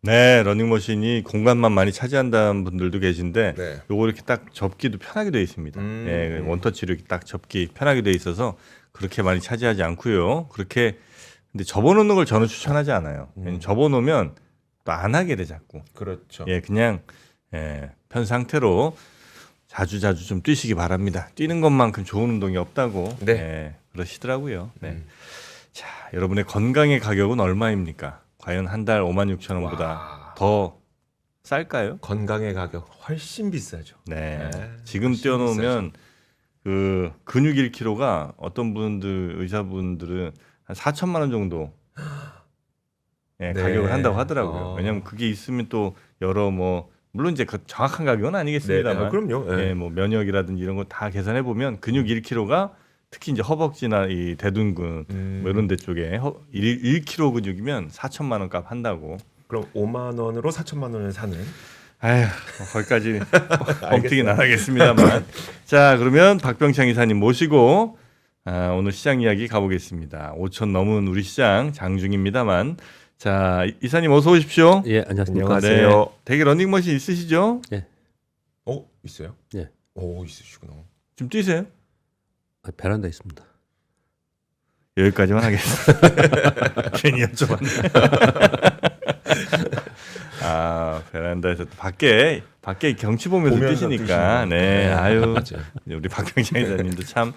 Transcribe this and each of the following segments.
네, 러닝머신이 공간만 많이 차지한다는 분들도 계신데 네. 요거 이렇게 딱 접기도 편하게 되어 있습니다. 예, 원터치로 이렇게 딱 접기 편하게 되어 있어서 그렇게 많이 차지하지 않고요. 그렇게 근데 접어놓는 걸 저는 추천하지 않아요. 왜냐면 접어놓으면 또 안 하게 돼 자꾸. 그렇죠. 예, 그냥 편 상태로 자주 좀 뛰시기 바랍니다. 뛰는 것만큼 좋은 운동이 없다고 네. 그러시더라고요. 네. 자, 여러분의 건강의 가격은 얼마입니까? 과연 한 달 56,000원보다 와. 더 쌀까요? 건강의 가격 훨씬 비싸죠. 네. 네, 지금 훨씬 뛰어놓으면 그 근육 1kg가 어떤 분들 의사분들은 한 4천만 원 정도 네. 가격을 한다고 하더라고요. 왜냐면 그게 있으면 또 여러 뭐 물론 이제 그 정확한 가격은 아니겠습니다만 네, 그럼요. 네. 뭐 면역이라든지 이런 거 다 계산해 보면 근육 1kg가 특히 이제 허벅지나 이 대둔근 뭐 이런 데 쪽에 1kg 근육이면 4천만 원 값 한다고. 그럼 5만 원으로 4천만 원을 사는. 아휴, 거기까지 뻥튀기는 안 하겠습니다만. 자, 그러면 박병창 이사님 모시고 오늘 시장 이야기 가보겠습니다. 5천 넘은 우리 시장 장중입니다만. 자, 이사님 어서 오십시오. 예, 안녕하십니까. 안녕하세요. 되게 러닝머신 있으시죠? 있어요? 예. 오, 있으시구나. 좀 뛰세요? 베란다에 있습니다. 여기까지만 하겠습니다. 괜히 여쭤봤네. 베란다에서 또 밖에 경치 보면서 뛰시니까. 네, 아유, 맞아요. 우리 박병창 이사님도 참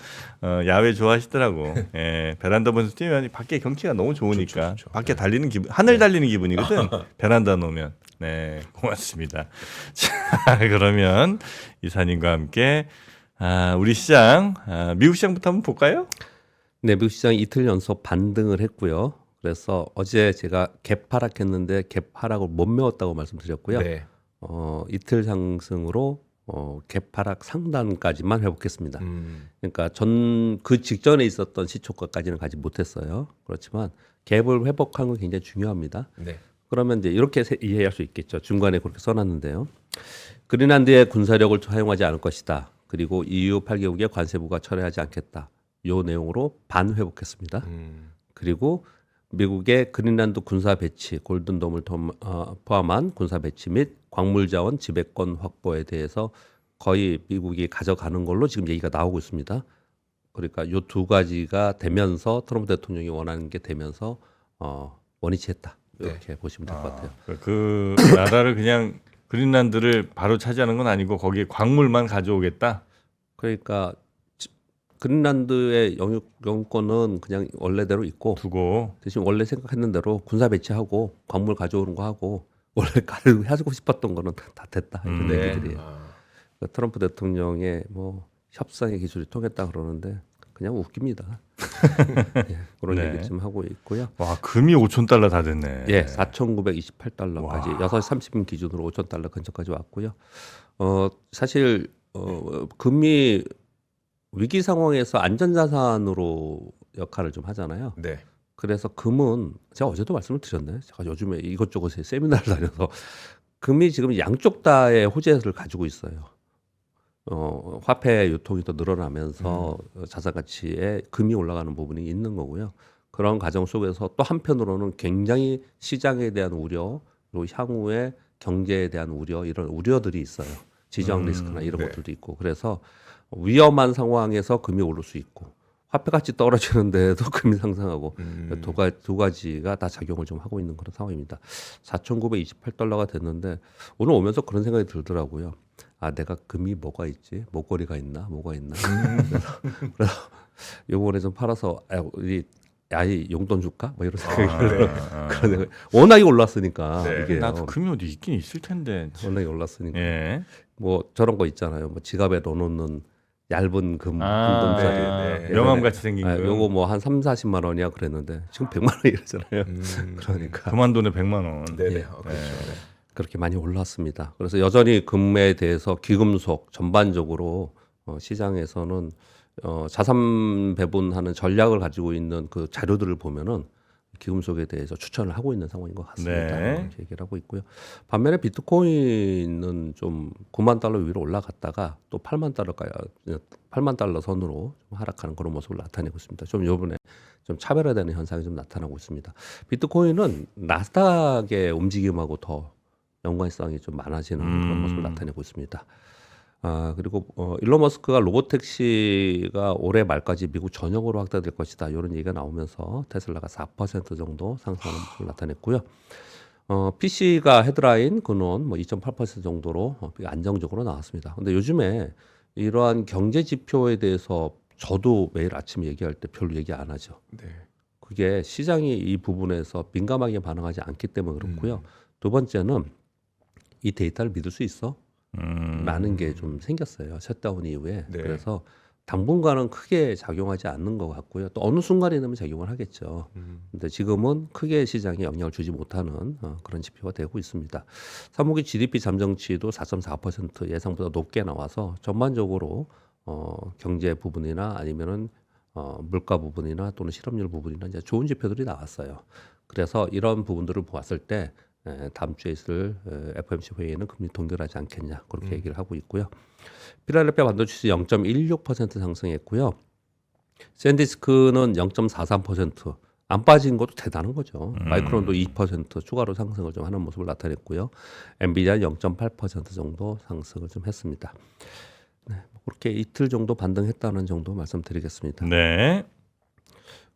야외 좋아하시더라고. 예, 베란다 보면서 뛰면 밖에 경치가 너무 좋으니까 좋죠. 밖에 달리는 기분, 하늘 달리는 기분이거든. 베란다 놓으면. 네, 고맙습니다. 자, 그러면 이사님과 함께 우리 시장, 미국 시장부터 한번 볼까요? 네, 미국 시장이 이틀 연속 반등을 했고요. 그래서 어제 제가 갭 하락했는데 갭 하락을 못 메웠다고 말씀드렸고요. 네. 이틀 상승으로 갭 하락 상단까지만 회복했습니다. 그러니까 그 직전에 있었던 시초가까지는 가지 못했어요. 그렇지만 갭을 회복한 건 굉장히 중요합니다. 네. 그러면 이제 이렇게 이해할 수 있겠죠. 중간에 그렇게 써놨는데요. 그린란드의 군사력을 사용하지 않을 것이다. 그리고 EU 8개국의 관세부가 철회하지 않겠다. 요 내용으로 반회복했습니다. 그리고 미국의 그린란드 군사 배치, 골든돔을 포함한 군사 배치 및 광물자원 지배권 확보에 대해서 거의 미국이 가져가는 걸로 지금 얘기가 나오고 있습니다. 그러니까 요 두 가지가 되면서 트럼프 대통령이 원하는 게 되면서 원위치했다. 이렇게 보시면 될 것 같아요. 그 나라를 그냥 그린란드를 바로 차지하는 건 아니고 거기에 광물만 가져오겠다. 그러니까 그린란드의 영유권은 그냥 원래대로 있고 두고 대신 원래 생각했는 대로 군사 배치하고 광물 가져오는 거 하고 원래 하고 싶었던 거는 다 됐다 이런 네. 얘기들이에요. 그러니까 트럼프 대통령의 뭐 협상의 기술이 통했다 그러는데 그냥 웃깁니다. 예, 그런 네. 얘기 좀 하고 있고요. 와, 금이 5,000달러 다 됐네. 예, 4,928달러까지 와. 6시 30분 기준으로 5,000달러 근처까지 왔고요. 사실 금이 위기 상황에서 안전자산으로 역할을 좀 하잖아요. 네. 그래서 금은 제가 어제도 말씀을 드렸네. 제가 요즘에 이것저것 세미나를 다녀서 금이 지금 양쪽 다의 호재를 가지고 있어요. 화폐 유통이 더 늘어나면서 자산 가치에 금이 올라가는 부분이 있는 거고요. 그런 과정 속에서 또 한편으로는 굉장히 시장에 대한 우려, 그리고 향후에 경제에 대한 우려, 이런 우려들이 있어요. 지정 리스크나 이런 네. 것들도 있고. 그래서 위험한 상황에서 금이 오를 수 있고 화폐 가치 떨어지는데도 금이 상승하고 두 가지가 다 작용을 좀 하고 있는 그런 상황입니다. 4,928달러가 됐는데 오늘 오면서 그런 생각이 들더라고요. 내가 금이 뭐가 있지? 목걸이가 있나? 뭐가 있나? 그래서 요번에 좀 팔아서 우리 야이 용돈 줄까? 뭐 이런 생각이 들어요. 그런 생각. 워낙에 올랐으니까 네. 이게 나도 금이 어디 있긴 있을 텐데. 워낙에 올랐으니까 예. 뭐 저런 거 있잖아요. 뭐 지갑에 넣어놓는 얇은 금 한 돈짜리. 네. 명함 같이 생긴 거. 요거 뭐 한 3, 40만 원이야 그랬는데 지금 100만 원 이러잖아요. 그러니까 그만 돈에 100만 원. 네네. 예. 그렇죠. 네. 그렇게 많이 올랐습니다. 그래서 여전히 금에 대해서 귀금속 전반적으로 시장에서는 자산 배분하는 전략을 가지고 있는 그 자료들을 보면은 귀금속에 대해서 추천을 하고 있는 상황인 것 같습니다. 네. 이렇게 얘기를 하고 있고요. 반면에 비트코인은 좀 9만 달러 위로 올라갔다가 또 8만 달러 선으로 좀 하락하는 그런 모습을 나타내고 있습니다. 좀 이번에 좀 차별화되는 현상이 좀 나타나고 있습니다. 비트코인은 나스닥의 움직임하고 더 연관성이 좀 많아지는 그런 모습을 나타내고 있습니다. 그리고 일론 머스크가 로보택시가 올해 말까지 미국 전역으로 확대될 것이다. 이런 얘기가 나오면서 테슬라가 4% 정도 상승하는 모습을 나타냈고요. PC가 헤드라인 근원 2.8% 정도로 안정적으로 나왔습니다. 근데 요즘에 이러한 경제 지표에 대해서 저도 매일 아침 얘기할 때 별로 얘기 안 하죠. 네. 그게 시장이 이 부분에서 민감하게 반응하지 않기 때문에 그렇고요. 두 번째는 이 데이터를 믿을 수 있어? 라는 게 좀 생겼어요. 셧다운 이후에. 네. 그래서 당분간은 크게 작용하지 않는 것 같고요. 또 어느 순간에 되면 작용을 하겠죠. 근데 지금은 크게 시장에 영향을 주지 못하는 그런 지표가 되고 있습니다. 3분기 GDP 잠정치도 4.4% 예상보다 높게 나와서 전반적으로 경제 부분이나 아니면은 물가 부분이나 또는 실업률 부분이나 이제 좋은 지표들이 나왔어요. 그래서 이런 부분들을 보았을 때 다음 주에 있을 FOMC 회의는 금리 동결하지 않겠냐 그렇게 얘기를 하고 있고요. 필라델피아 반도체 0.16% 상승했고요. 샌디스크는 0.43%. 안 빠진 것도 대단한 거죠. 마이크론도 2% 추가로 상승을 좀 하는 모습을 나타냈고요. 엔비디아 0.8% 정도 상승을 좀 했습니다. 네, 그렇게 이틀 정도 반등했다는 정도 말씀드리겠습니다. 네.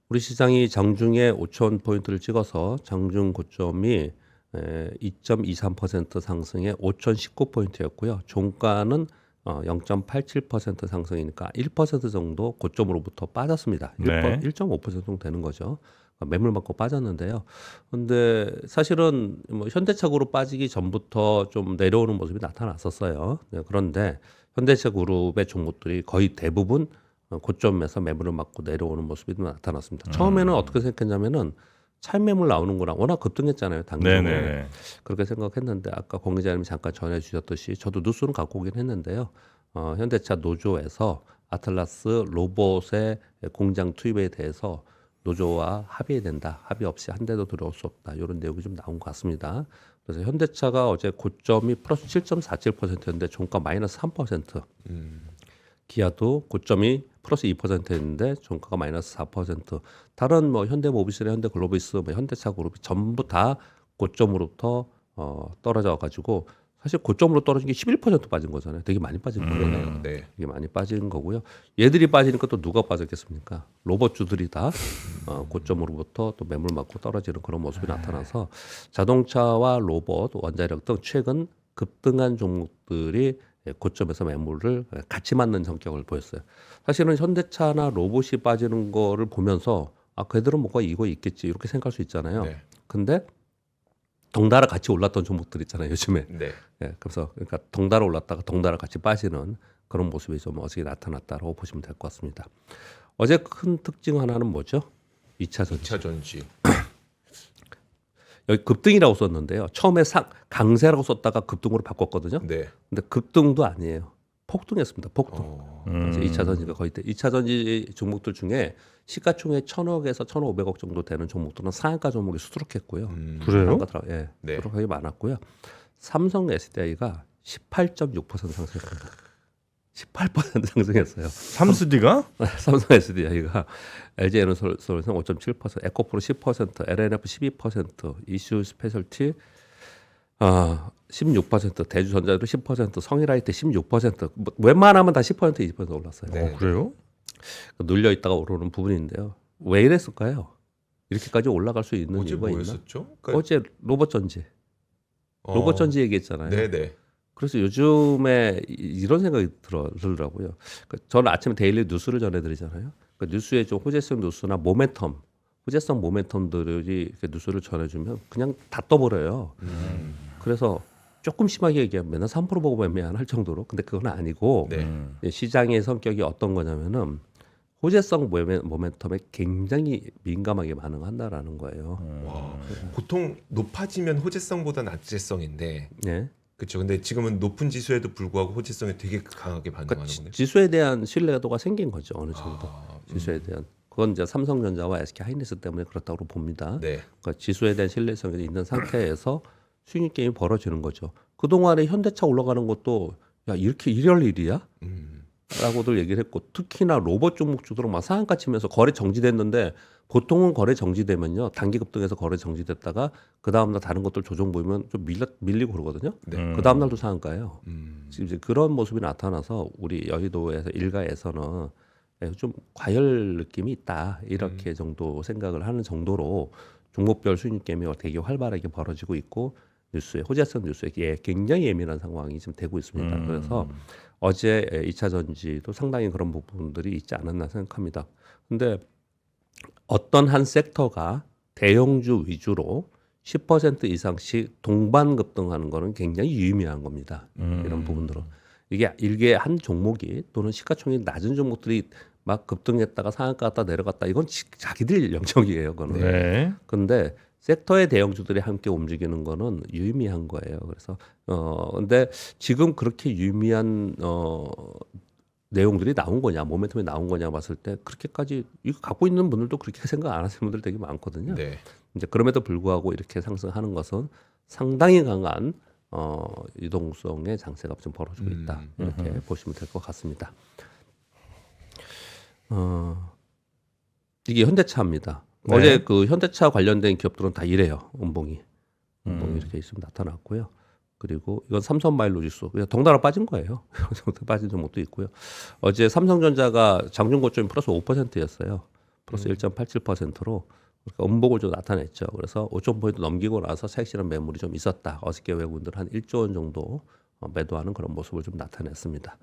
우리 시장이 장중에 5천 포인트를 찍어서 장중 고점이 2.23% 상승에 5,019포인트였고요. 종가는 0.87% 상승이니까 1% 정도 고점으로부터 빠졌습니다. 네. 1.5% 정도 되는 거죠. 매물 맞고 빠졌는데요. 근데 사실은 뭐 현대차 그룹 빠지기 전부터 좀 내려오는 모습이 나타났었어요. 네, 그런데 현대차 그룹의 종목들이 거의 대부분 고점에서 매물을 맞고 내려오는 모습이 나타났습니다. 처음에는 어떻게 생각했냐면은 차익매물 나오는 거랑 워낙 급등했잖아요. 당장에. 네네. 그렇게 생각했는데 아까 권 기자님이 잠깐 전해주셨듯이 저도 뉴스는 갖고 오긴 했는데요. 현대차 노조에서 아틀라스 로봇의 공장 투입에 대해서 노조와 합의해야 된다. 합의 없이 한 대도 들어올 수 없다. 이런 내용이 좀 나온 것 같습니다. 그래서 현대차가 어제 고점이 플러스 7.47%였는데 종가 마이너스 3%. 기아도 고점이 플러스 2%였는데 종가가 마이너스 4%. 다른 뭐 현대모비스나 현대글로비스, 뭐 현대차 그룹이 전부 다 고점으로부터 떨어져 가지고 사실 고점으로 떨어진 게 11% 빠진 거잖아요. 되게 많이 빠진 거잖아요. 네. 되게 많이 빠진 거고요. 얘들이 빠지니까 또 누가 빠졌겠습니까? 로봇주들이 다 고점으로부터 또 매물 맞고 떨어지는 그런 모습이 나타나서 자동차와 로봇, 원자력 등 최근 급등한 종목들이 고점에서 매물을 같이 맞는 성격을 보였어요. 사실은 현대차나 로봇이 빠지는 거를 보면서 걔들은 뭐가 이거 있겠지 이렇게 생각할 수 있잖아요. 네. 근데 덩달아 같이 올랐던 종목들 있잖아요. 요즘에. 네. 그래서 그러니까 덩달아 올랐다가 덩달아 같이 빠지는 그런 모습이 좀 어제 나타났다고 보시면 될 것 같습니다. 어제 큰 특징 하나는 뭐죠? 2차 전지. 2차 전지. 여기 급등이라고 썼는데요. 처음에 강세라고 썼다가 급등으로 바꿨거든요. 네. 근데 급등도 아니에요. 폭등했습니다. 폭등. 그래서 2차 전지가 거의 2차 전지 종목들 중에 시가총액 1,000억에서 1,500억 정도 되는 종목들은 상한가 종목이 수두룩했고요. 그래요? 예, 네. 수두룩하게 많았고요. 삼성 SDI가 18.6% 상승했습니다. 18% 상승했어요. 삼스디가? 삼성 SDI가 LG 에너솔루션 5.7%, 에코프로 10%, LNF 12%, 이슈 스페셜티 16%, 대주전자도 10%, 성일아이트 16%, 뭐 웬만하면 다 10%, 20% 올랐어요. 네. 그래요? 눌려 있다가 오르는 부분인데요. 왜 이랬을까요? 이렇게까지 올라갈 수 있는 어제 이유가 있나? 뭐였었죠? 어제 로봇 전지, 로봇 전지 얘기했잖아요. 네네. 그래서 요즘에 이런 생각이 들더라고요. 저는 아침에 데일리 뉴스를 전해드리잖아요. 뉴스에 좀 호재성 뉴스나 모멘텀, 호재성 모멘텀들이 이렇게 뉴스를 전해주면 그냥 다 떠버려요. 그래서 조금 심하게 얘기하면 맨날 3% 보고 매매한 할 정도로. 근데 그건 아니고 네. 시장의 성격이 어떤 거냐면은 호재성 모멘텀에 굉장히 민감하게 반응한다라는 거예요. 와. 보통 높아지면 호재성보다 낮재성인데. 네. 그렇죠. 근데 지금은 높은 지수에도 불구하고 호재성에 되게 강하게 반응하는 거네요. 지수에 대한 신뢰도가 생긴 거죠. 어느 정도. 아, 지수에 대한. 그건 이제 삼성전자와 SK 하이닉스 때문에 그렇다고 봅니다. 네. 그러니까 지수에 대한 신뢰성이 있는 상태에서 수익 게임이 벌어지는 거죠. 그동안에 현대차 올라가는 것도 야 이렇게 이럴 일이야? 라고들 얘기를 했고 특히나 로봇 종목주들은 막 상한가 치면서 거래 정지됐는데 보통은 거래 정지되면요 단기 급등해서 거래 정지됐다가 그 다음날 다른 것들 조정 보이면 좀 밀리고 그러거든요. 네. 그 다음날도 상한가예요. 음. 지금 이제 그런 모습이 나타나서 우리 여의도에서 일가에서는 좀 과열 느낌이 있다 이렇게 정도 생각을 하는 정도로 종목별 수익 개미가 되게 활발하게 벌어지고 있고 뉴스에 호재성 뉴스에 굉장히 예민한 상황이 지금 되고 있습니다. 그래서 어제 2차 전지도 상당히 그런 부분들이 있지 않았나 생각합니다. 근데 어떤 한 섹터가 대형주 위주로 10% 이상씩 동반 급등하는 거는 굉장히 유의미한 겁니다. 이런 부분들은 이게 한 종목이 또는 시가총액이 낮은 종목들이 막 급등했다가 상한가 갔다 내려갔다 이건 자기들 영역이에요. 그거는. 네. 근데 섹터의 대형주들이 함께 움직이는 거는 유의미한 거예요. 그래서 근데 지금 그렇게 유의미한 내용들이 나온 거냐, 모멘텀이 나온 거냐 봤을 때 그렇게까지 이거 갖고 있는 분들도 그렇게 생각 안 하시는 분들 되게 많거든요. 네. 이제 그럼에도 불구하고 이렇게 상승하는 것은 상당히 강한 유동성의 장세가 좀 벌어지고 있다. 이렇게 보시면 될 것 같습니다. 이게 현대차입니다. 네. 어제 그 현대차 관련된 기업들은 다 이래요. 음봉이 이렇게 있으면 나타났고요. 그리고 이건 삼성바이오로직스 그냥 덩달아 빠진 거예요. 빠진 종목도 있고요. 어제 삼성전자가 장중 고점이 플러스 5%였어요. 플러스 1.87%로 그러니까 음봉을 좀 나타냈죠. 그래서 5.0포인트 넘기고 나서 색실한 매물이 좀 있었다. 어저께 외국인들 한 1조 원 정도 매도하는 그런 모습을 좀 나타냈습니다.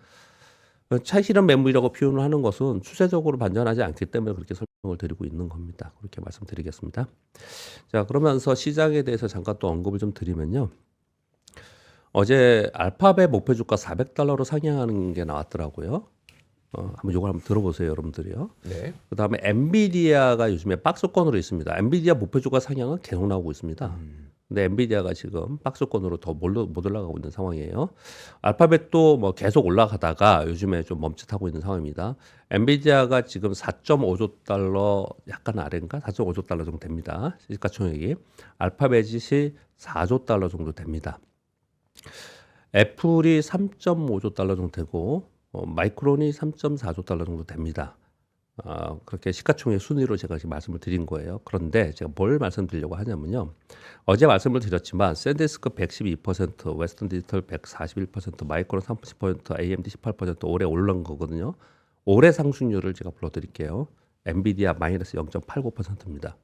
차익실현 매물이라고 표현을 하는 것은 추세적으로 반전하지 않기 때문에 그렇게 설명을 드리고 있는 겁니다. 그렇게 말씀드리겠습니다. 자, 그러면서 시장에 대해서 잠깐 또 언급을 좀 드리면요. 어제 알파벳 목표 주가 $400로 상향하는 게 나왔더라고요. 한번 요걸 한번 들어보세요, 여러분들이요. 네. 그다음에 엔비디아가 요즘에 박스권으로 있습니다. 엔비디아 목표 주가 상향은 계속 나오고 있습니다. 근데 엔비디아가 지금 박스권으로 더 못 올라가고 있는 상황이에요. 알파벳도 뭐 계속 올라가다가 요즘에 좀 멈칫하고 있는 상황입니다. 엔비디아가 지금 4.5조 달러 약간 아래인가? 4.5조 달러 정도 됩니다. 시가총액이. 알파벳이 4조 달러 정도 됩니다. 애플이 3.5조 달러 정도 되고 마이크론이 3.4조 달러 정도 됩니다. 그렇게 시가총액 순위로 제가 지금 말씀을 드린 거예요. 그런데 제가 뭘 말씀드리려고 하냐면요. 어제 말씀을 드렸지만 샌디스크 112%, 웨스턴 디지털 141%, 마이크론 30%, AMD 18% 올해 올라간 거거든요. 올해 상승률을 제가 불러드릴게요. 엔비디아 마이너스 0.89%입니다.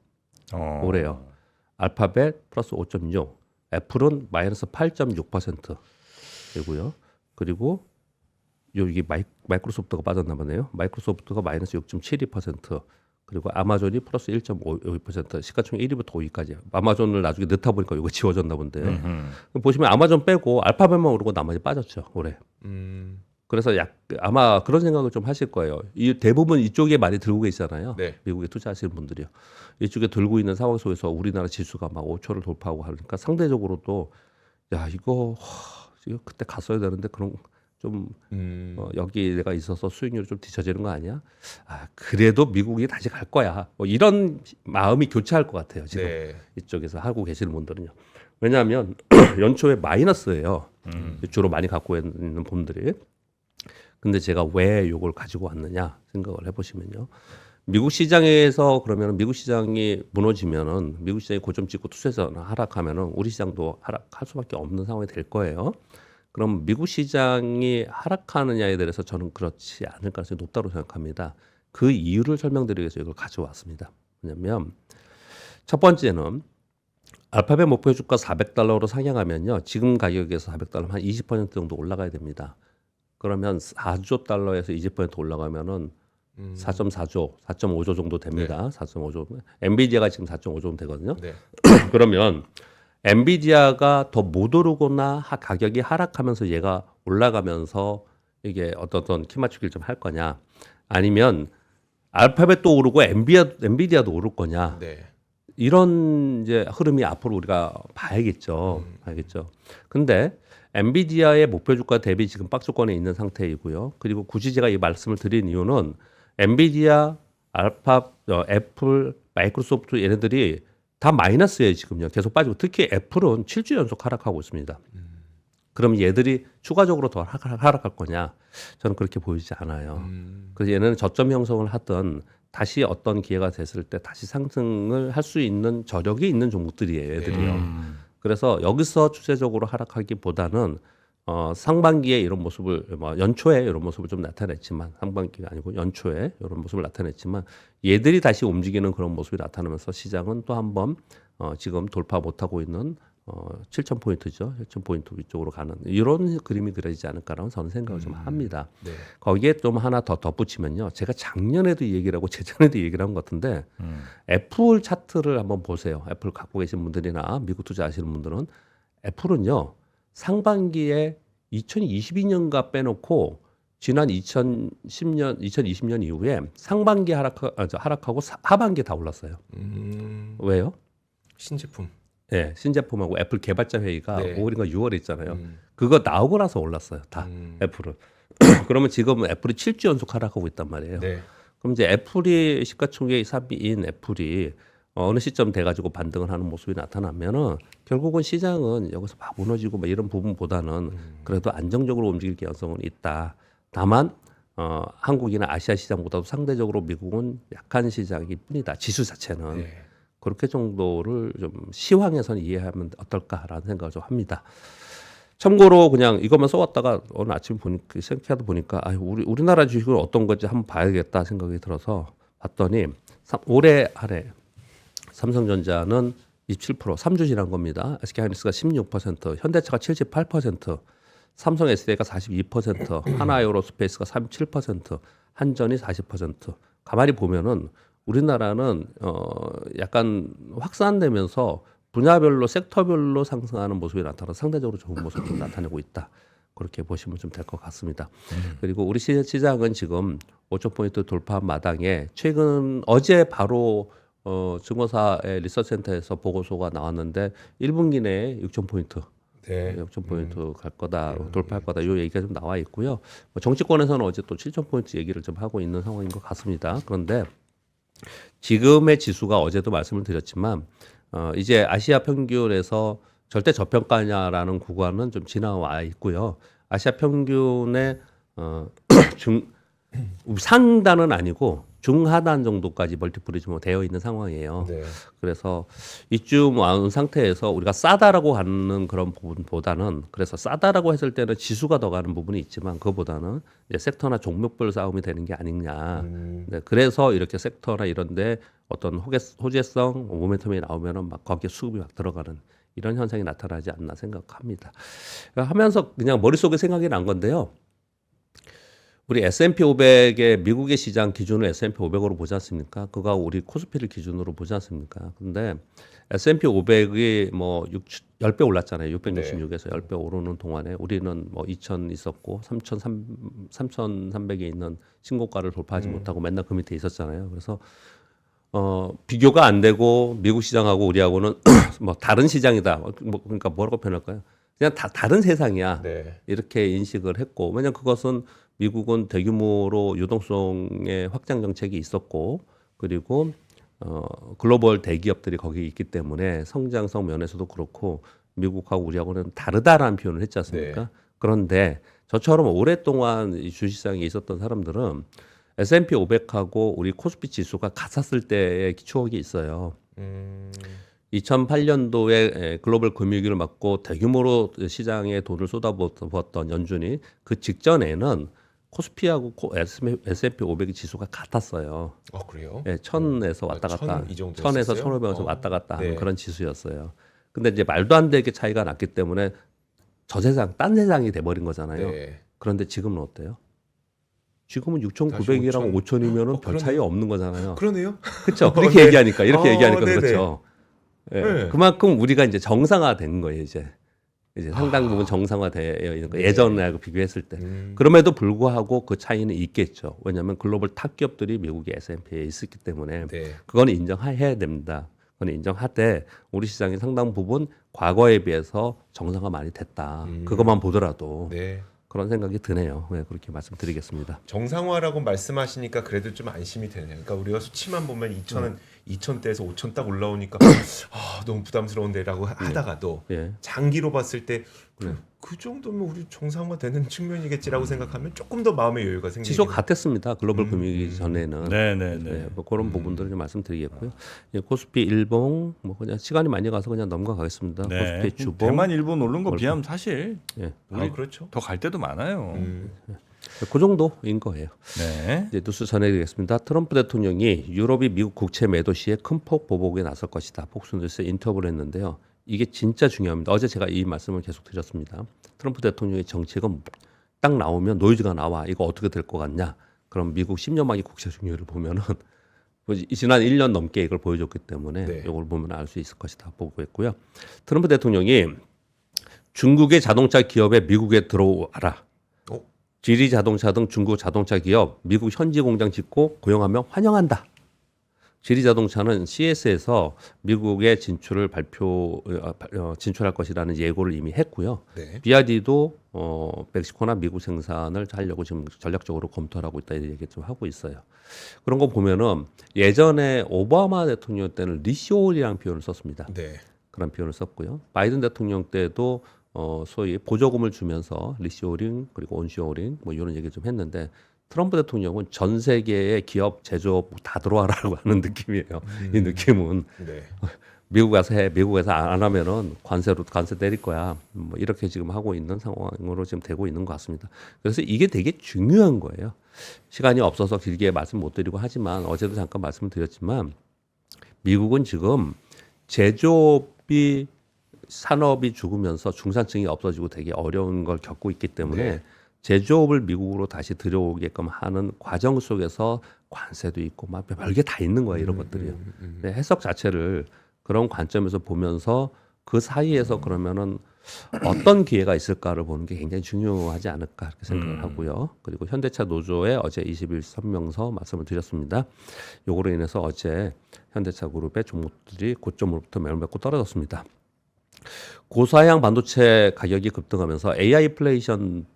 올해요. 알파벳 플러스 5.6, 애플은 마이너스 8.6%이고요. 그리고 여기 마이크로소프트가 빠졌나 보네요. 마이크로소프트가 마이너스 6.72%, 그리고 아마존이 플러스 1.52%, 시가총액 1위부터 5위까지. 아마존을 나중에 넣다 보니까 이거 지워졌나 본데. 보시면 아마존 빼고 알파벳만 오르고 나머지 빠졌죠, 올해. 그래서 아마 그런 생각을 좀 하실 거예요. 이 대부분 이쪽에 많이 들고 계시잖아요. 네. 미국에 투자하시는 분들이요. 이쪽에 들고 있는 상황 속에서 우리나라 지수가 막 5초를 돌파하고 하니까 상대적으로 또 이거 그때 갔어야 되는데 그런 좀 여기 내가 있어서 수익률이 좀 뒤처지는 거 아니야? 그래도 미국이 다시 갈 거야. 뭐 이런 마음이 교차할 것 같아요. 지금 네. 이쪽에서 하고 계시는 분들은요. 왜냐하면 연초에 마이너스예요. 주로 많이 갖고 있는 분들이. 근데 제가 왜 이걸 가지고 왔느냐 생각을 해보시면요. 미국 시장에서 그러면 미국 시장이 무너지면은 미국 시장이 고점 찍고 투자자나 하락하면은 우리 시장도 하락할 수밖에 없는 상황이 될 거예요. 그럼 미국 시장이 하락하느냐에 대해서 저는 그렇지 않을 가능성이 높다고 생각합니다. 그 이유를 설명드리기 위해서 이걸 가져왔습니다. 왜냐하면 첫 번째는 알파벳 목표 주가 $400로 상향하면요. 지금 가격에서 $400면 한 20% 정도 올라가야 됩니다. 그러면 4조 달러에서 20% 올라가면은 4.4조, 4.5조 정도 됩니다. 4.5조. 엔비디아가 지금 4.5조 정도 되거든요. 네. 그러면 엔비디아가 더 못 오르거나 가격이 하락하면서 얘가 올라가면서 이게 어떤 키 맞추기를 좀 할 거냐, 아니면 알파벳도 오르고 엔비디아도 오를 거냐, 네. 이런 이제 흐름이 앞으로 우리가 봐야겠죠. 근데 엔비디아의 목표 주가 대비 지금 박스권에 있는 상태이고요. 그리고 굳이 제가 이 말씀을 드린 이유는 엔비디아, 애플, 마이크로소프트 얘네들이 다 마이너스예요. 지금요. 계속 빠지고 특히 애플은 7주 연속 하락하고 있습니다. 그럼 얘들이 추가적으로 더 하락할 거냐? 저는 그렇게 보이지 않아요. 그래서 얘는 저점 형성을 하든 다시 어떤 기회가 됐을 때 다시 상승을 할 수 있는 저력이 있는 종목들이에요, 얘들이요. 그래서 여기서 추세적으로 하락하기보다는 상반기에 이런 모습을 연초에 이런 모습을 좀 나타냈지만 상반기가 아니고 연초에 이런 모습을 나타냈지만 얘들이 다시 움직이는 그런 모습이 나타나면서 시장은 또 한번 지금 돌파 못하고 있는 7,000포인트죠. 7,000포인트 위쪽으로 가는 이런 그림이 그려지지 않을까라는 저는 생각을 좀 합니다. 네. 거기에 좀 하나 더 덧붙이면요. 제가 작년에도 이 얘기를 하고 재작년에도 이 얘기를 한 것 같은데 애플 차트를 한번 보세요. 애플 갖고 계신 분들이나 미국 투자하시는 분들은 애플은요. 상반기에 2022년가 빼놓고 지난 2020년 이후에 상반기 하락하고 하반기 다 올랐어요. 왜요? 신제품. 네, 신제품하고 애플 개발자 회의가 네. 5월인가 6월에 있잖아요. 그거 나오고 나서 올랐어요. 다 애플은. 그러면 지금 애플이 7주 연속 하락하고 있단 말이에요. 네. 그럼 이제 애플이 시가총액 3위인 애플이 어느 시점 돼가지고 반등을 하는 모습이 나타나면은 결국은 시장은 여기서 막 무너지고 막 이런 부분보다는 그래도 안정적으로 움직일 가능성은 있다. 다만 한국이나 아시아 시장보다도 상대적으로 미국은 약한 시장일 뿐이다. 지수 자체는. 네. 그렇게 정도를 좀 시황에서는 이해하면 어떨까라는 생각을 좀 합니다. 참고로 그냥 이것만 써왔다가 오늘 아침 보니까 생각하다 보니까 우리나라 주식은 어떤 건지 한번 봐야겠다 생각이 들어서 봤더니 올해 한해 삼성전자는 27%, 3주 지난 겁니다. SK하이닉스가 16%, 현대차가 78%, 삼성 SDI가 42%, 하나에어로스페이스가 37%, 한전이 40%. 가만히 보면은 우리나라는 약간 확산되면서 분야별로 섹터별로 상승하는 모습이 나타나 상대적으로 좋은 모습을 좀 나타내고 있다. 그렇게 보시면 좀 될 것 같습니다. 그리고 우리 시장은 지금 5,000포인트 돌파한 마당에 최근 어제 바로 증거사의 리서치센터에서 보고서가 나왔는데 1분기 내에 6,000포인트 네. 6,000포인트 갈 거다, 돌파할 거다, 이 얘기가 좀 나와 있고요. 정치권에서는 어제 또 7,000포인트 얘기를 좀 하고 있는 상황인 것 같습니다. 그런데 지금의 지수가 어제도 말씀을 드렸지만 이제 아시아 평균에서 절대 저평가냐라는 구간은 좀 지나와 있고요. 아시아 평균의 상단은 아니고 중하단 정도까지 멀티플이 좀 되어 있는 상황이에요. 네. 그래서 이쯤 온 상태에서 우리가 싸다라고 하는 그런 부분보다는 그래서 싸다라고 했을 때는 지수가 더 가는 부분이 있지만 그거보다는 이제 섹터나 종목별 싸움이 되는 게 아니냐. 네, 그래서 이렇게 섹터나 이런데 어떤 호재성 모멘텀이 나오면은 막 거기에 수급이 막 들어가는 이런 현상이 나타나지 않나 생각합니다. 하면서 그냥 머릿속에 생각이 난 건데요. 우리 S&P 500의 미국의 시장 기준을 S&P 500으로 보지 않습니까? 그거 우리 코스피를 기준으로 보지 않습니까? 근데 S&P 500이 뭐 10배 올랐잖아요. 666에서 10배 오르는 동안에 우리는 뭐 2,000 있었고 3,300에 있는 신고가를 돌파하지 못하고 맨날 그 밑에 있었잖아요. 그래서 비교가 안 되고 미국 시장하고 우리하고는 뭐 다른 시장이다. 뭐 그러니까 뭐라고 표현할까요? 그냥 다른 세상이야. 네. 이렇게 인식을 했고 왜냐면 그것은 미국은 대규모로 유동성의 확장 정책이 있었고 그리고 글로벌 대기업들이 거기 있기 때문에 성장성 면에서도 그렇고 미국하고 우리하고는 다르다라는 표현을 했지 않습니까? 네. 그런데 저처럼 오랫동안 이 주식시장에 있었던 사람들은 S&P 500하고 우리 코스피 지수가 같았을 때의 추억이 있어요. 2008년도에 글로벌 금융위기를 맞고 대규모로 시장에 돈을 쏟아부었던 연준이 그 직전에는 코스피하고 S&P 500 지수가 같았어요. 그래요? 예, 1000에서 왔다 갔다, 1000 이 정도 1000에서 였었어요? 1500에서 왔다 갔다 하는 네. 그런 지수였어요. 근데 이제 말도 안 되게 차이가 났기 때문에 저 세상, 딴 세상이 돼버린 거잖아요. 네. 그런데 지금은 어때요? 지금은 다시 6,900이랑 5,000이면은 별 그러네. 차이 없는 거잖아요. 그러니까 그렇죠. 그렇게 네. 얘기하니까 이렇게 얘기하니까 네네. 그렇죠. 예, 네. 그만큼 우리가 이제 정상화된 거예요. 이제 상당 부분 정상화되어 있는 거. 예전하고 비교했을 때. 그럼에도 불구하고 그 차이는 있겠죠. 왜냐하면 글로벌 탑 기업들이 미국의 S&P에 있었기 때문에 네. 그건 인정해야 됩니다. 그건 인정하되 우리 시장이 상당 부분 과거에 비해서 정상화 많이 됐다. 그것만 보더라도 네. 그런 생각이 드네요. 네, 그렇게 말씀드리겠습니다. 정상화라고 말씀하시니까 그래도 좀 안심이 되네요. 그러니까 우리가 수치만 보면 2,000대에서 5,000 딱 올라오니까 너무 부담스러운데라고 하다가도 예. 장기로 봤을 때 그 정도면 우리 정상화되는 측면이겠지라고 생각하면 조금 더 마음의 여유가 생기죠. 지속 같았습니다. 글로벌 금융위기 전에는. 네네네. 뭐 그런 부분들을 좀 말씀드리겠고요. 예, 코스피 일봉 뭐 그냥 시간이 많이 가서 그냥 넘어가겠습니다. 네. 코스피 주봉 대만 일본 오른 거 비하면 사실 예, 우리 그렇죠. 더 갈 때도 많아요. 그 정도인 거예요. 네. 이제 뉴스 전해드리겠습니다. 트럼프 대통령이 유럽이 미국 국채 매도 시에 큰 폭 보복에 나설 것이다. 폭스뉴스에 인터뷰를 했는데요. 이게 진짜 중요합니다. 어제 제가 이 말씀을 계속 드렸습니다. 트럼프 대통령의 정책은 딱 나오면 노이즈가 나와. 이거 어떻게 될 것 같냐? 그럼 미국 10년 만기 국채 증여율을 보면은 지난 1년 넘게 이걸 보여줬기 때문에 네. 이걸 보면 알 수 있을 것이다 보고 있고요. 트럼프 대통령이 중국의 자동차 기업에 미국에 들어와라. 어? 지리 자동차 등 중국 자동차 기업 미국 현지 공장 짓고 고용하며 환영한다. 지리 자동차는 CS에서 미국의 진출을 진출할 것이라는 예고를 이미 했고요. 네. BYD도 멕시코나 미국 생산을 하려고 지금 전략적으로 검토를 하고 있다 이런 얘기 좀 하고 있어요. 그런 거 보면은 예전에 오바마 대통령 때는 리쇼어링이라는 표현을 썼습니다. 네. 그런 표현을 썼고요. 바이든 대통령 때도 소위 보조금을 주면서 리쇼어링 그리고 온쇼어링 뭐 이런 얘기 좀 했는데 트럼프 대통령은 전 세계의 기업 제조업 다 들어와라고 하는 느낌이에요. 이 느낌은 네. 미국 가서 해, 미국에서 안 하면은 관세 내릴 거야. 뭐 이렇게 지금 하고 있는 상황으로 지금 되고 있는 것 같습니다. 그래서 이게 되게 중요한 거예요. 시간이 없어서 길게 말씀 못 드리고 하지만 어제도 잠깐 말씀을 드렸지만 미국은 지금 제조업이 산업이 죽으면서 중산층이 없어지고 되게 어려운 걸 겪고 있기 때문에 네. 제조업을 미국으로 다시 들여오게끔 하는 과정 속에서 관세도 있고 막 별게 다 있는 거예요. 이런 것들이요. 네, 해석 자체를 그런 관점에서 보면서 그 사이에서 그러면은 어떤 기회가 있을까를 보는 게 굉장히 중요하지 않을까 이렇게 생각을 하고요. 그리고 현대차 노조에 어제 20일 성명서 말씀을 드렸습니다. 요거로 인해서 어제 현대차 그룹의 종목들이 고점으로부터 매물 맺고 떨어졌습니다. 고사양 반도체 가격이 급등하면서 AI 인플레이션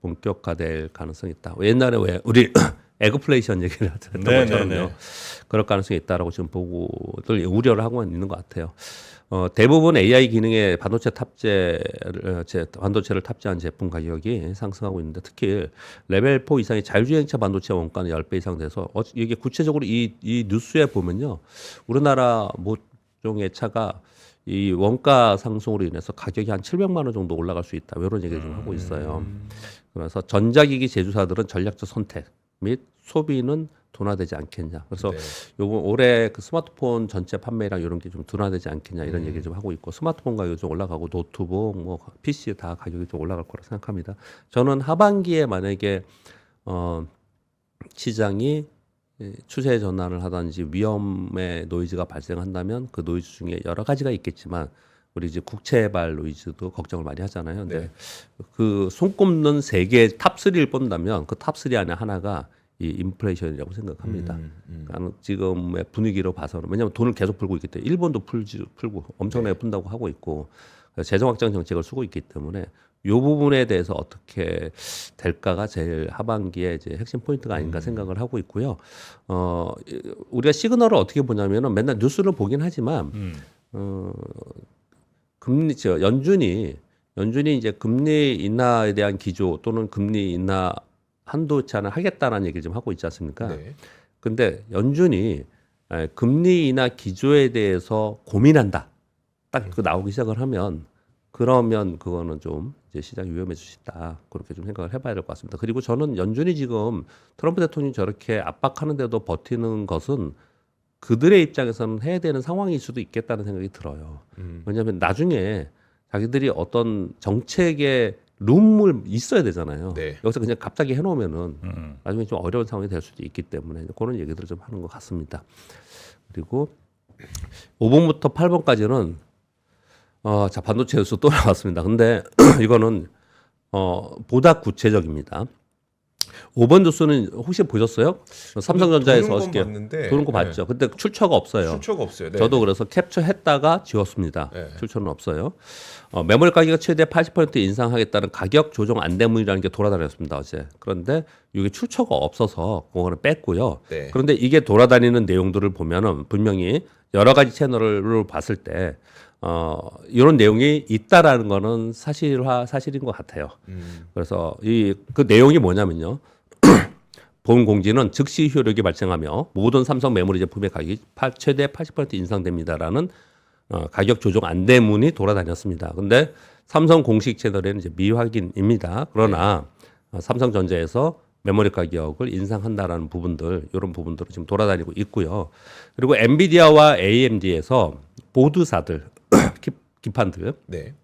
본격화될 가능성이 있다. 옛날에 왜 우리 에그플레이션 얘기를 했던 것처럼요. 그럴 가능성이 있다라고 지금 보고들 우려를 하고 있는 것 같아요. 대부분 AI 기능의 반도체를 탑재한 제품 가격이 상승하고 있는데 특히 레벨 4 이상의 자율주행차 반도체 원가는 10배 이상 돼서 이게 구체적으로 이 뉴스에 보면요. 우리나라 모종의 차가 이 원가 상승으로 인해서 가격이 한 700만 원 정도 올라갈 수 있다. 이런 얘기를 좀 하고 있어요. 그래서 전자기기 제조사들은 전략적 선택 및 소비는 둔화되지 않겠냐. 그래서 네. 요번 올해 그 스마트폰 전체 판매량 이런 게 좀 둔화되지 않겠냐 이런 얘기 좀 하고 있고 스마트폰 가격이 좀 올라가고 노트북 뭐 PC 다 가격이 좀 올라갈 거라 생각합니다. 저는 하반기에 만약에 시장이 추세 전환을 하든지 위험의 노이즈가 발생한다면 그 노이즈 중에 여러 가지가 있겠지만 우리 이제 국채발 노이즈도 걱정을 많이 하잖아요. 근데 네. 그 손꼽는 세 개 탑3를 뽑는다면 그 탑3 안에 하나가 이 인플레이션이라고 생각합니다. 그러니까 지금의 분위기로 봐서는 왜냐하면 돈을 계속 풀고 있기 때문에 일본도 풀고 엄청나게 푼다고 하고 있고 재정 확장 정책을 쓰고 있기 때문에 이 부분에 대해서 어떻게 될까가 제일 하반기에 이제 핵심 포인트가 아닌가 생각을 하고 있고요. 우리가 시그널을 어떻게 보냐면은 맨날 뉴스를 보긴 하지만 연준이 이제 금리 인하에 대한 기조 또는 금리 인하 한도 제한을 하겠다는 얘기를 좀 하고 있지 않습니까? 네. 근데 연준이 금리 인하 기조에 대해서 고민한다. 딱 그 나오기 시작을 하면 그러면 그거는 좀 이제 시장이 위험해질 수 있다. 그렇게 좀 생각을 해봐야 될 것 같습니다. 그리고 저는 연준이 지금 트럼프 대통령이 저렇게 압박하는데도 버티는 것은 그들의 입장에서는 해야 되는 상황일 수도 있겠다는 생각이 들어요. 왜냐하면 나중에 자기들이 어떤 정책의 룸을 있어야 되잖아요. 네. 여기서 그냥 갑자기 해놓으면은 나중에 좀 어려운 상황이 될 수도 있기 때문에 그런 얘기들을 좀 하는 것 같습니다. 그리고 5번부터 8번까지는 자 반도체 뉴스 또 나왔습니다. 근데 이거는 보다 구체적입니다. 5번 뉴스는 혹시 보셨어요? 삼성전자에서 도는 건 어저께 봤는데, 도는 거 네. 봤죠. 근데 출처가 없어요. 출처가 없어요. 네. 저도 그래서 캡처했다가 지웠습니다. 네. 출처는 없어요. 메모리 가격이 최대 80% 인상하겠다는 가격 조정 안대문이라는 게 돌아다녔습니다 어제. 그런데 이게 출처가 없어서 그거는 뺐고요. 네. 그런데 이게 돌아다니는 내용들을 보면은 분명히 여러 가지 채널을 봤을 때 이런 내용이 있다라는 거는 사실인 것 같아요. 그래서 그 내용이 뭐냐면요. 본 공지는 즉시 효력이 발생하며 모든 삼성 메모리 제품의 가격이 최대 80% 인상됩니다라는 가격 조정 안내문이 돌아다녔습니다. 근데 삼성 공식 채널에는 이제 미확인입니다. 그러나 삼성전자에서 메모리 가격을 인상한다라는 부분들, 이런 부분들은 지금 돌아다니고 있고요. 그리고 엔비디아와 AMD에서 보드사들, 기판들, 네.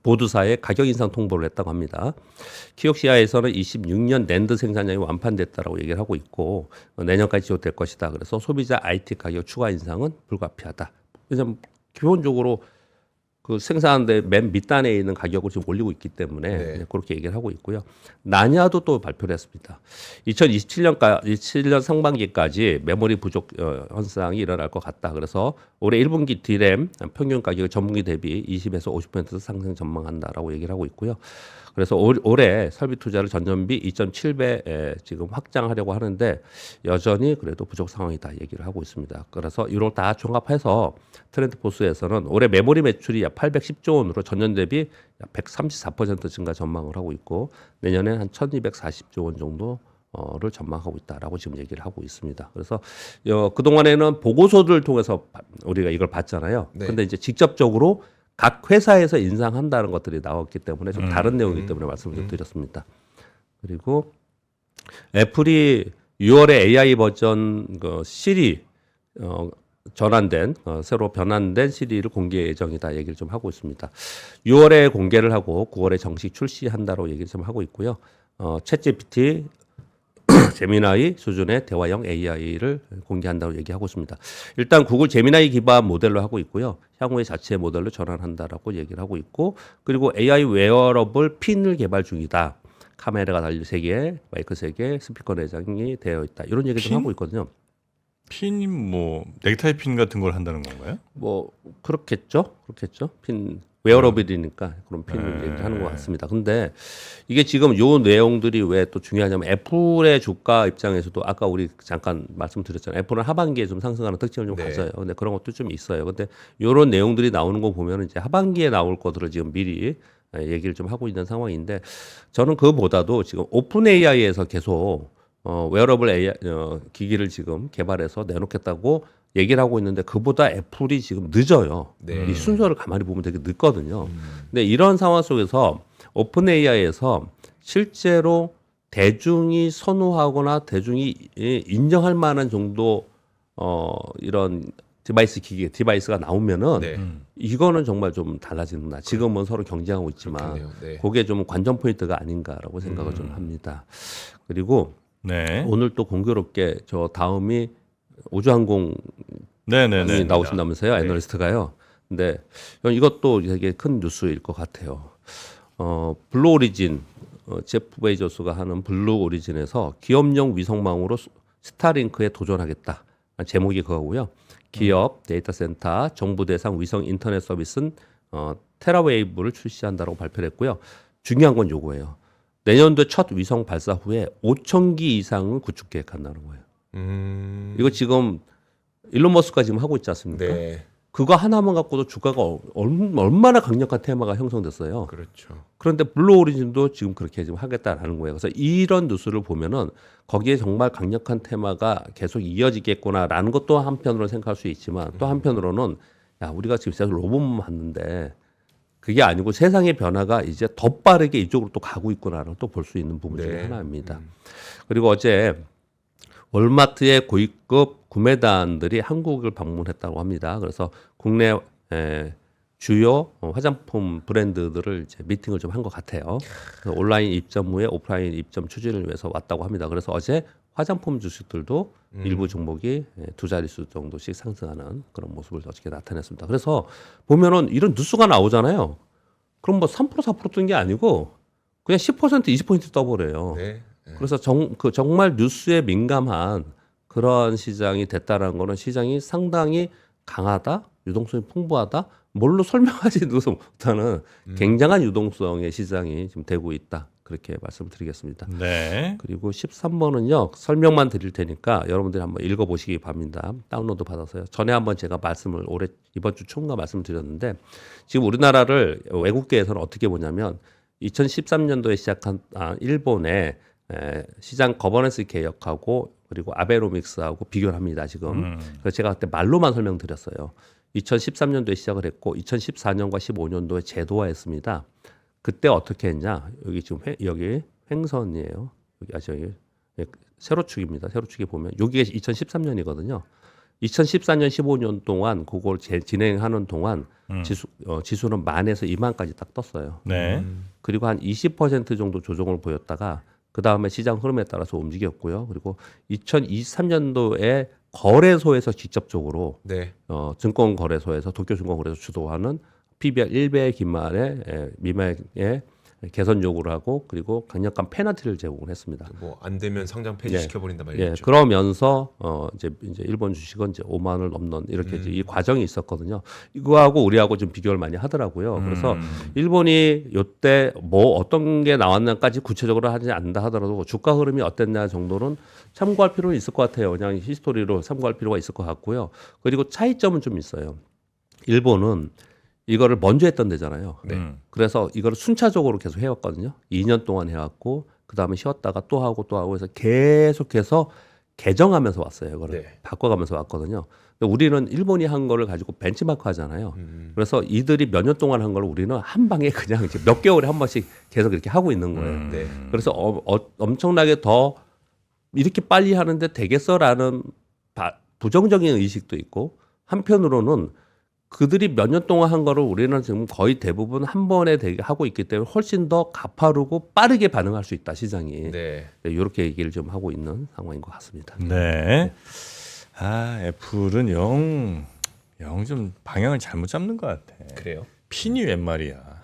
보드사의 가격 인상 통보를 했다고 합니다. 키옥시아에서는 26년 낸드 생산량이 완판됐다라고 얘기를 하고 있고 내년까지 지속될 것이다. 그래서 소비자 IT 가격 추가 인상은 불가피하다. 왜냐하면 기본적으로 그 생산하는데 맨 밑단에 있는 가격을 지금 올리고 있기 때문에 네. 그렇게 얘기를 하고 있고요. 나냐도 또 발표를 했습니다. 2027년 상반기까지 메모리 부족 현상이 일어날 것 같다. 그래서 올해 1분기 D램 평균 가격이 전분기 대비 20에서 50% 상승 전망한다라고 얘기를 하고 있고요. 그래서 올해 설비 투자를 전년비 2.7배 지금 확장하려고 하는데 여전히 그래도 부족 상황이다 얘기를 하고 있습니다. 그래서 이걸 다 종합해서 트렌드포스에서는 올해 메모리 매출이 약 810조 원으로 전년 대비 약 134% 증가 전망을 하고 있고 내년엔 한 1,240조 원 정도를 전망하고 있다라고 지금 얘기를 하고 있습니다. 그래서 그동안에는 보고서들을 통해서 우리가 이걸 봤잖아요. 네. 근데 이제 직접적으로 각 회사에서 인상한다는 것들이 나왔기 때문에 좀 다른 내용이기 때문에 말씀을 좀 드렸습니다. 그리고 애플이 6월에 AI 버전 시리 전환된 새로 변환된 시리를 공개 예정이다 얘기를 좀 하고 있습니다. 6월에 공개를 하고 9월에 정식 출시한다고 얘기를 좀 하고 있고요. 챗GPT 제미나이 수준의 대화형 AI를 공개한다고 얘기하고 있습니다. 일단 구글 제미나이 기반 모델로 하고 있고요. 향후에 자체 모델로 전환한다라고 얘기를 하고 있고 그리고 AI 웨어러블 핀을 개발 중이다. 카메라가 달린 3개, 마이크 3개, 스피커 내장이 되어 있다. 이런 얘기 좀 핀? 하고 있거든요. 핀이 뭐 넥타이 핀 같은 걸 한다는 건가요? 뭐 그렇겠죠. 핀 웨어러블이니까 그런 핀을 네. 얘기하는 것 같습니다. 근데 이게 지금 요 내용들이 왜 또 중요하냐면 애플의 주가 입장에서도 아까 우리 잠깐 말씀드렸잖아요. 애플은 하반기에 좀 상승하는 특징을 좀 네. 가져요. 근데 그런 것도 좀 있어요. 근데 요런 내용들이 나오는 거 보면 이제 하반기에 나올 것들을 지금 미리 얘기를 좀 하고 있는 상황인데 저는 그보다도 지금 오픈 AI에서 계속 웨어러블 AI 기기를 지금 개발해서 내놓겠다고 얘기를 하고 있는데 그보다 애플이 지금 늦어요. 네. 이 순서를 가만히 보면 되게 늦거든요. 근데 이런 상황 속에서 오픈 AI에서 실제로 대중이 선호하거나 대중이 인정할 만한 정도 이런 디바이스가 나오면은 네. 이거는 정말 좀 달라진다. 지금은 서로 경쟁하고 있지만 그렇겠네요. 네. 그게 좀 관전 포인트가 아닌가라고 생각을 좀 합니다. 그리고 네. 오늘 또 공교롭게 저 다음이 우주항공 네네네. 나오신다면서요, 네. 애널리스트가요. 근데 이것도 되게 큰 뉴스일 것 같아요. 블루 오리진 제프 베이조스가 하는 블루 오리진에서 기업용 위성망으로 스타링크에 도전하겠다. 제목이 그거고요. 기업, 데이터 센터, 정부 대상 위성 인터넷 서비스는 테라웨이브를 출시한다고 발표를 했고요. 중요한 건 요거예요. 내년도에 첫 위성 발사 후에 5,000기 이상은 구축 계획한다는 거예요. 이거 지금 일론 머스크가 지금 하고 있지 않습니까? 네. 그거 하나만 갖고도 주가가 얼마나 강력한 테마가 형성됐어요. 그렇죠. 그런데 블루 오리진도 지금 그렇게 지금 하겠다라는 거예요. 그래서 이런 뉴스를 보면은 거기에 정말 강력한 테마가 계속 이어지겠구나라는 것도 한편으로 생각할 수 있지만 또 한편으로는 야 우리가 지금 계속 로봇만 봤는데 그게 아니고 세상의 변화가 이제 더 빠르게 이쪽으로 또 가고 있구나를 또 볼 수 있는 부분 중에 네. 하나입니다. 그리고 어제 월마트의 고위급 구매단들이 한국을 방문했다고 합니다. 그래서 국내 주요 화장품 브랜드들을 이제 미팅을 좀 한 것 같아요. 그래서 온라인 입점 후에 오프라인 입점 추진을 위해서 왔다고 합니다. 그래서 어제 화장품 주식들도 일부 종목이 2자릿수 정도씩 상승하는 그런 모습을 어저께 나타냈습니다. 그래서 보면은 이런 뉴스가 나오잖아요. 그럼 뭐 3% 4% 뜬 게 아니고 그냥 10% 20% 떠버려요. 네. 그래서 정말 뉴스에 민감한 그런 시장이 됐다라는 거는 시장이 상당히 강하다 유동성이 풍부하다. 뭘로 설명하지도 못하는 굉장한 유동성의 시장이 지금 되고 있다. 그렇게 말씀드리겠습니다. 네. 그리고 13번은요. 설명만 드릴 테니까 여러분들이 한번 읽어보시기 바랍니다. 다운로드 받아서요. 전에 한번 제가 말씀을 이번 주 초인가 말씀드렸는데 지금 우리나라를 외국계에서는 어떻게 보냐면 2013년도에 시작한 일본의 시장 거버넌스 개혁하고 그리고 아베노믹스하고 비교를 합니다. 지금. 그래서 제가 그때 말로만 설명드렸어요. 2013년도에 시작을 했고 2014년과 15년도에 제도화했습니다. 그때 어떻게 했냐? 여기 지금 여기 횡선이에요. 여기 세로축입니다. 세로축에 보면 여기가 2013년이거든요. 2014년 15년 동안 그걸 진행하는 동안 지수는 10,000에서 20,000까지 딱 떴어요. 네. 그리고 한 20% 정도 조정을 보였다가 그 다음에 시장 흐름에 따라서 움직였고요. 그리고 2023년도에 거래소에서 직접적으로 네. 증권거래소에서 도쿄증권거래소 주도하는 PBR 1배 미만의 개선 요구를 하고 그리고 강력한 페널티를 제공을 했습니다. 뭐 안 되면 상장 폐지시켜 버린다 예, 말이죠. 그러면서 이제 일본 주식은 이제 5만 원을 넘는 이렇게 이제 이 과정이 있었거든요. 이거하고 우리하고 좀 비교를 많이 하더라고요. 그래서 일본이 요때 뭐 어떤 게 나왔나까지 구체적으로 하지 않는다 하더라도 주가 흐름이 어땠냐 정도는 참고할 필요는 있을 것 같아요. 그냥 히스토리로 참고할 필요가 있을 것 같고요. 그리고 차이점은 좀 있어요. 일본은 이거를 먼저 했던 데잖아요. 네. 그래서 이거를 순차적으로 계속 해왔거든요. 2년 동안 해왔고 그 다음에 쉬었다가 또 하고 해서 계속해서 개정하면서 왔어요. 이거를 네. 바꿔가면서 왔거든요. 근데 우리는 일본이 한 거를 가지고 벤치마크 하잖아요. 그래서 이들이 몇 년 동안 한 걸 우리는 한 방에 그냥 이제 몇 개월에 한 번씩 계속 이렇게 하고 있는 거예요. 네. 그래서 엄청나게 더 이렇게 빨리 하는데 되겠어라는 부정적인 의식도 있고 한편으로는 그들이 몇 년 동안 한 거를 우리는 지금 거의 대부분 한 번에 되게 하고 있기 때문에 훨씬 더 가파르고 빠르게 반응할 수 있다 시장이. 네. 이렇게 얘기를 좀 하고 있는 상황인 것 같습니다. 네. 아, 애플은 영 좀 방향을 잘못 잡는 것 같아. 그래요. 핀이 웬 말이야.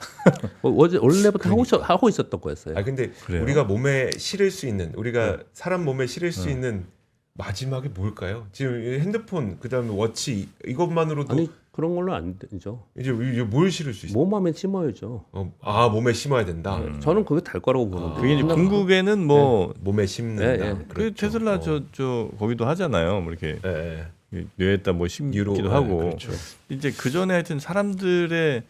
원래부터 하고 있었던 거였어요. 아 근데 그래요? 우리가 몸에 실을 수 있는 우리가 사람 몸에 실을 수 있는 마지막에 뭘까요? 지금 이 핸드폰 그다음에 워치 이것만으로도 아니 그런 걸로 안 되죠. 이제 뭘 실을 수 있어요? 몸함에 심어야죠. 몸에 심어야 된다. 저는 그게 될 거라고 보는데. 그게 이제 궁극에는 뭐 몸에 심는다. 예, 예. 그 그렇죠. 테슬라 저 거기도 하잖아요. 뭐 이렇게 예, 예. 뇌에다 뭐 심기도 유로, 하고. 그렇죠. 이제 그 전에 하여튼 사람들의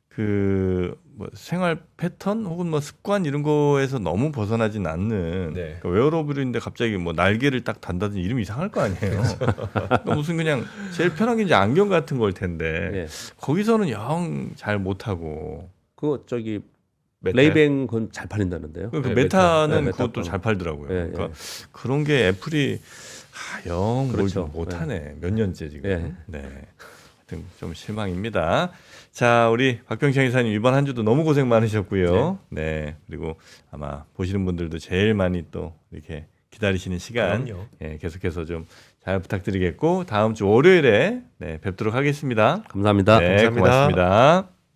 그 뭐 생활 패턴 혹은 뭐 습관 이런 거에서 너무 벗어나진 않는 네. 그러니까 웨어러블인데 갑자기 뭐 날개를 딱 단다든지 이름이 이상할 거 아니에요. 그러니까 무슨 그냥 제일 편한 게 이제 안경 같은 걸 텐데 예. 거기서는 영 잘 못하고 그거 저기 메타? 레이뱅 그건 잘 팔린다는데요. 그 네, 메타는 메타. 그것도 잘 팔더라고요. 예, 그러니까 예. 그런 게 애플이 영 뭘 그렇죠. 못하네. 몇 년째 지금. 예. 네. 하여튼 좀 실망입니다. 자, 우리 박병창 이사님 이번 한 주도 너무 고생 많으셨고요. 네. 그리고 아마 보시는 분들도 제일 많이 또 이렇게 기다리시는 시간 그럼요. 예, 계속해서 좀 잘 부탁드리겠고 다음 주 월요일에 네, 뵙도록 하겠습니다. 감사합니다. 네, 감사합니다. 고맙습니다.